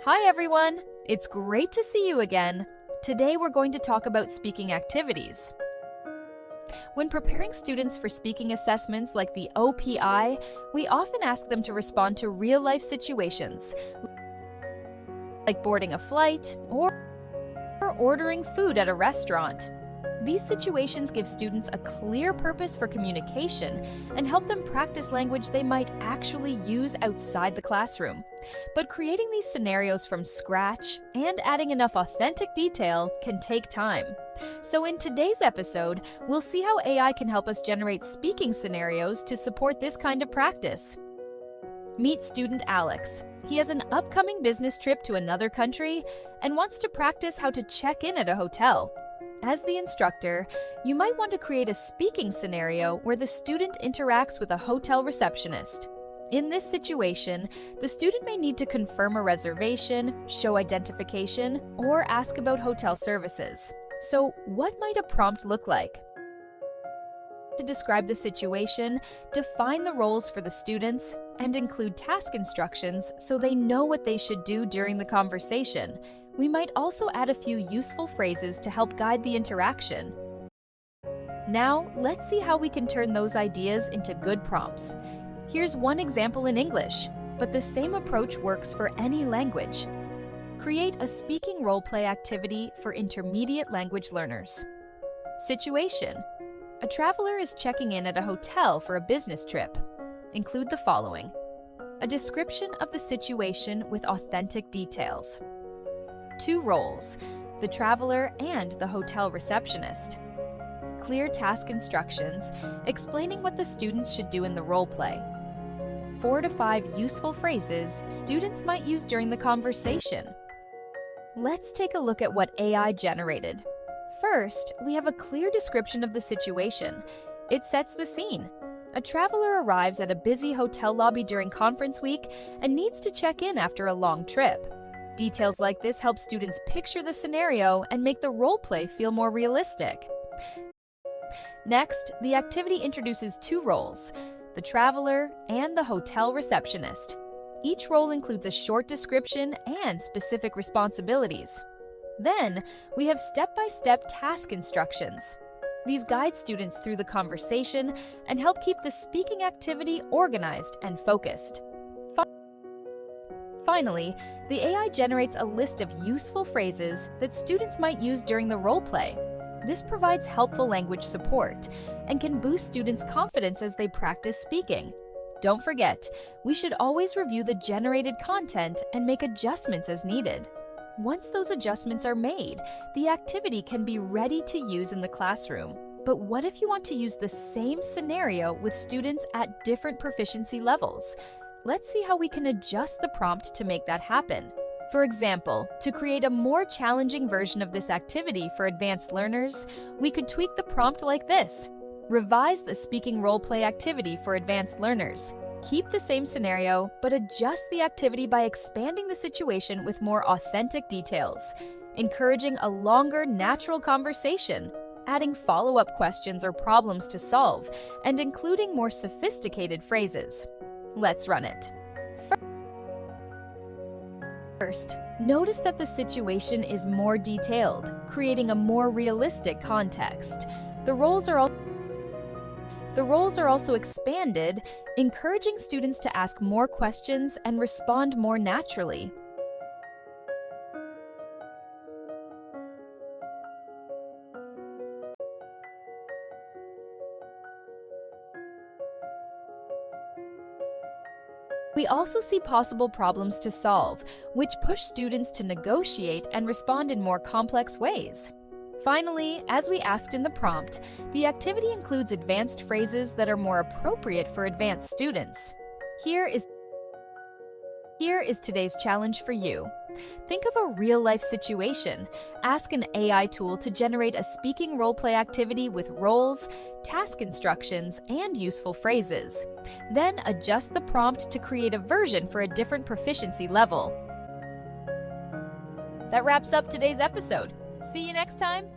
Hi everyone! It's great to see you again. Today we're going to talk about speaking activities. When preparing students for speaking assessments like the OPI, we often ask them to respond to real-life situations, like boarding a flight or ordering food at a restaurant. These situations give students a clear purpose for communication and help them practice language they might actually use outside the classroom. But creating these scenarios from scratch and adding enough authentic detail can take time. So in today's episode, we'll see how AI can help us generate speaking scenarios to support this kind of practice. Meet student Alex. He has an upcoming business trip to another country and wants to practice how to check in at a hotel. As the instructor, you might want to create a speaking scenario where the student interacts with a hotel receptionist. In this situation, the student may need to confirm a reservation, show identification, or ask about hotel services. So, what might a prompt look like? To describe the situation, define the roles for the students, and include task instructions so they know what they should do during the conversation. We might also add a few useful phrases to help guide the interaction. Now, let's see how we can turn those ideas into good prompts. Here's one example in English, but the same approach works for any language. Create a speaking role-play activity for intermediate language learners. Situation: a traveler is checking in at a hotel for a business trip. Include the following: a description of the situation with authentic details. Two roles: the traveler and the hotel receptionist. Clear task instructions explaining what the students should do in the role play. 4 to 5 useful phrases students might use during the conversation. Let's take a look at what AI generated. First, we have a clear description of the situation. It sets the scene. A traveler arrives at a busy hotel lobby during conference week and needs to check in after a long trip. Details like this help students picture the scenario and make the role play feel more realistic. Next, the activity introduces 2 roles: the traveler and the hotel receptionist. Each role includes a short description and specific responsibilities. Then, we have step-by-step task instructions. These guide students through the conversation and help keep the speaking activity organized and focused. Finally, the AI generates a list of useful phrases that students might use during the role play. This provides helpful language support and can boost students' confidence as they practice speaking. Don't forget, we should always review the generated content and make adjustments as needed. Once those adjustments are made, the activity can be ready to use in the classroom. But what if you want to use the same scenario with students at different proficiency levels? Let's see how we can adjust the prompt to make that happen. For example, to create a more challenging version of this activity for advanced learners, we could tweak the prompt like this: revise the speaking role-play activity for advanced learners. Keep the same scenario, but adjust the activity by expanding the situation with more authentic details, encouraging a longer, natural conversation, adding follow-up questions or problems to solve, and including more sophisticated phrases. Let's run it. First, notice that the situation is more detailed, creating a more realistic context. The roles are also expanded, encouraging students to ask more questions and respond more naturally. We also see possible problems to solve, which push students to negotiate and respond in more complex ways. Finally, as we asked in the prompt, the activity includes advanced phrases that are more appropriate for advanced students. Here is today's challenge for you. Think of a real-life situation. Ask an AI tool to generate a speaking role-play activity with roles, task instructions, and useful phrases. Then adjust the prompt to create a version for a different proficiency level. That wraps up today's episode. See you next time.